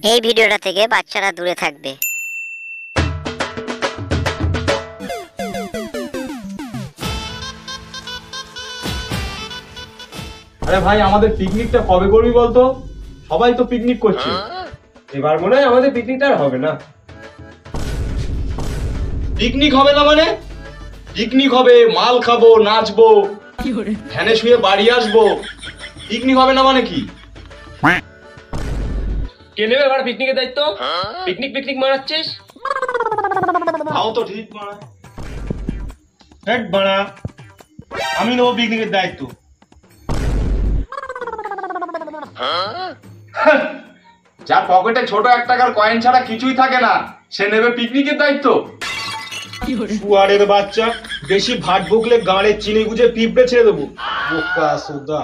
এই ভিডিওটা থেকে বাচ্চারা দূরে থাকবে। আরে ভাই, আমাদের পিকনিকটা কবে করবি বলতো? সবাই তো পিকনিক করছে। এবার মনে হয় আমাদের পিকনিকটা আর হবে না। পিকনিক হবে না মানে? পিকনিক হবে, মাল খাবো, নাচবো, ফ্যানে শুয়ে বাড়ি আসবো। পিকনিক হবে না মানে কি? কে নেবে এবার পিকনিকের দায়িত্ব? পিকনিক পিকনিক মারাচ্ছিস? তাও তো ঠিক বাড়া। হেড বাড়া, আমি নেবো পিকনিকের দায়িত্ব। যার পকেটে ছোট 1 টাকার কয়েন ছাড়া কিছুই থাকে না, সে নেবে পিকনিকের দায়িত্ব? শুয়ারের বাচ্চা, বেশি ভাট বকলে গাঁড়ে চিনি গুজে পিঁপড়ে ছেড়ে দেবো। বোকা সোদা।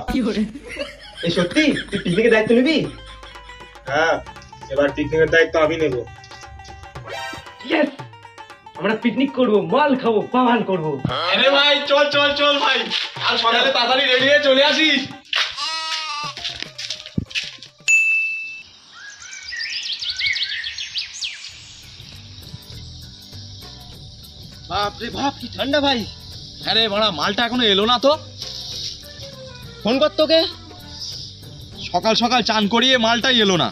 এই সত্যি তুই পিকনিকের দায়িত্ব নিবি? হ্যাঁ, এবার পিকনিকের দায়িত্ব আমি নেবো। ইয়েস, আমরা পিকনিক করবো, মাল খাবো, পান করবো। আরে ভাই, চল চল চল ভাই, কাল সকালে তাড়াতাড়ি রেডি হয়ে চলে আসিস। বাপরে বাপ, কি ঠান্ডা ভাই। আরে বাড়া, মালটা এখনো এলো না তো? ফোন কর তোকে। সকাল সকাল চান করিয়ে মালটাই এলো না।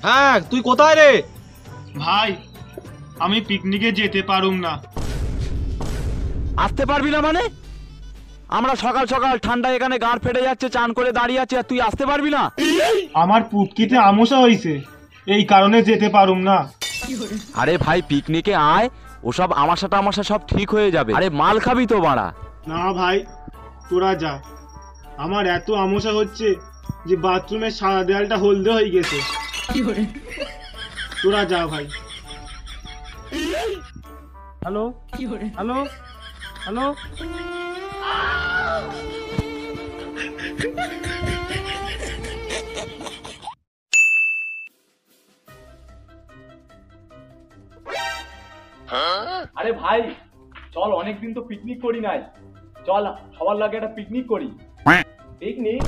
হ্যাঁ, তুই কোথায় রে? ভাই, আমি পিকনিকে যেতে পারুম না। আসতে পারবি না মানে? আমরা সকাল সকাল ঠান্ডা এখানে গাঁড় ফেটে যাচ্ছে, চান করে দাঁড়িয়ে আছে, আর তুই আসতে পারবি না? আমার পুটকিতে আমসা হইছে, এই কারণে যেতে পারুম না। আরে ভাই, পিকনিকে আয়, ওসব আমাশা টামাশা সব ঠিক হয়ে যাবে। আরে মাল খাবি তো বাড়া। না ভাই, তোরা যা। আমার এত আমসা হচ্ছে যে বাথরুমের সারা দেয়ালটা হলদে হয়ে গেছে। তোরা যা ভাই। Hello hello hello. আরে ভাই, চল, অনেকদিন তো পিকনিক করি নাই, চল সবার লাগে একটা পিকনিক করি। পিকনিক?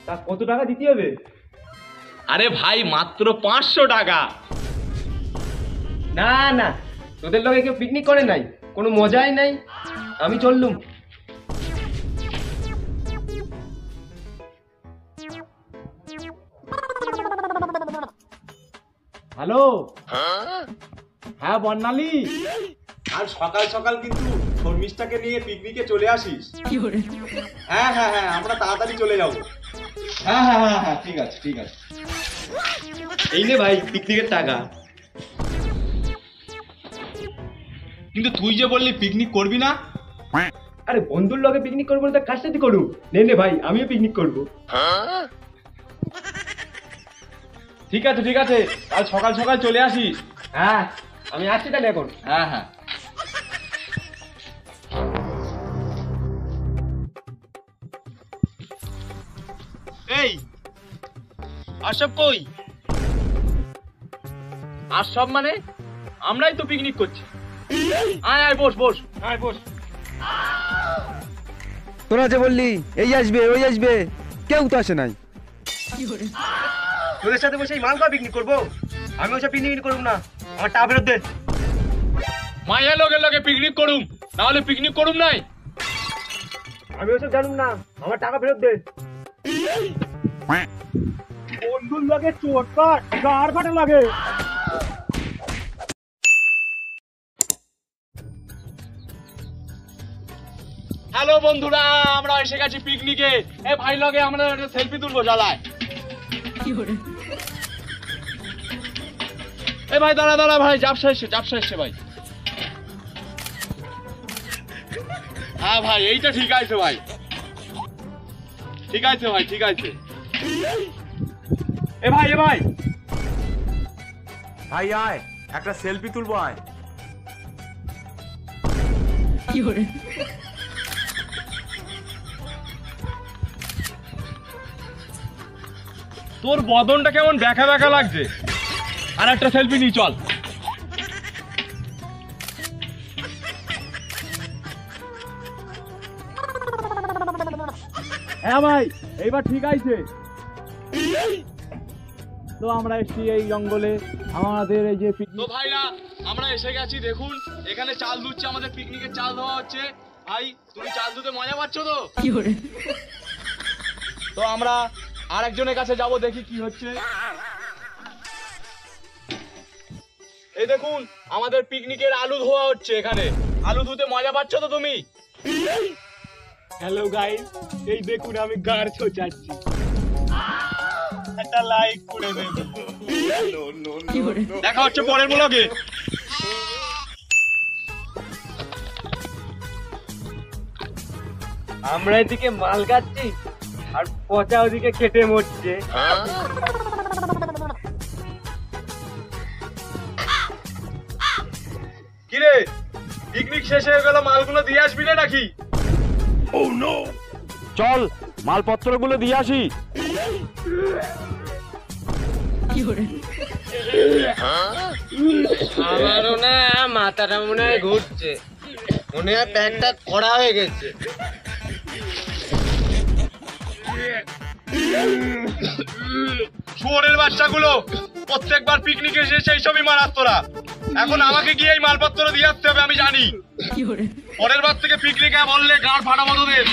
তা কত টাকা দিতে হবে? আরে ভাই, মাত্র 500 টাকা। না না, তোদের লগে কেউ পিকনিক করে নাই, কোনো মজাই নাই। আমি চললুম। হ্যালো, হ্যাঁ বর্ণালী, আর সকাল সকাল কিন্তু শর্মিষ্ঠাকে নিয়ে পিকনিকে চলে আসিস। হ্যাঁ হ্যাঁ হ্যাঁ, আমরা তাড়াতাড়ি চলে যাব। হ্যাঁ হ্যাঁ হ্যাঁ হ্যাঁ, ঠিক আছে ঠিক আছে। এই নে ভাই পিকনিকের টাকা। কিন্তু তুই যে বললি পিকনিক করবি না। আরে বন্ধুর লগে পিকনিক করবো না তো কার সাথে করবো? নে নে ভাই, আমিও পিকনিক করবো। ঠিক আছে ঠিক আছে, কাল সকাল সকাল চলে আসিস। হ্যাঁ, আমি আসছি তাহলে এখন। হ্যাঁ হ্যাঁ। এই আশরাফ কই? আর সব মানে আমরাই তো পিকনিক করছি। আয় আয়, বস বস, আয় বস। তোরা যে বললি এই আসবে ওই আসবে, কেউ তো আসে নাই। তোদের সাথে বসে এই মাল খাওয়া পিকনিক করবো? আমি ওসব পিকনিক করবো না, আমার টাকা ফেরত দে। মাইয়া লগে লগে পিকনিক করুম, না হলে পিকনিক করুম নাই। আমি ওসব জানুম না, আমার টাকা ফেরত দে। বন্ধুর লাগে চোটপাট, গার ফাটা লাগে। হ্যালো বন্ধুরা, আমরা এসে গেছি পিকনিকে। এ ভাই লগে আমরা একটা সেলফি তুলবো, জ্বালায়। এ ভাই দাঁড়া দাঁড়া ভাই, জাপসা এসছে ভাই। হ্যাঁ ভাই, এইটা ঠিক আছে ভাই, ঠিক আছে ভাই, ঠিক আছে। এ ভাই ভাই আয়, একটা সেলফি তুলবো আয়। তোর বদনটা কেমন দেখা দেখা লাগছে, আর একটা সেলফি নি চল। হ্যাঁ ভাই, এইবার ঠিক আছে। তো আমরা এসেছি এই জঙ্গলে, আমাদের এই যে তো ভাইরা আমরা এসে গেছি, দেখুন এখানে চাল ধুচ্ছে, আমাদের পিকনিকের চাল ধোয়া হচ্ছে। ভাই তুমি চাল ধুতে মজা পাচ্ছ তো? তো আমরা আরেকজনের কাছে যাব, দেখি কি হচ্ছে। এই দেখুন আমাদের পিকনিকের আলু ধোয়া হচ্ছে এখানে। আলু ধুতে মজা পাচ্ছ তো তুমি? হ্যালো গাইস, এই দেখুন আমি গাড় ছোচাচ্ছি, একটা লাইক করে দেবেন। দেখা হচ্ছে পরের ব্লগে। আমরা এদিকে মাল খাচ্ছি আর পচা ওদিকে খেটে মরছে। কিরে পিকনিক শেষ হয়ে গেল, মালগুলো দিয়ে আসবি না নাকি? চল মালপত্রগুলো দিয়ে আসি। আমারও না মাথাটা মনে হয় ঘুরছে, মনে হয় প্যান্টটা কড়া হয়ে গেছে। শুয়োরের বাচ্চাগুলো প্রত্যেকবার পিকনিকে শেষে এইসবই মারাস তোরা। এখন আমাকে গিয়ে এই মালপত্র দিয়ে আসতে হবে, আমি জানি। পরের বার থেকে পিকনিকে বললে গাড় ফাটাবো তোদের।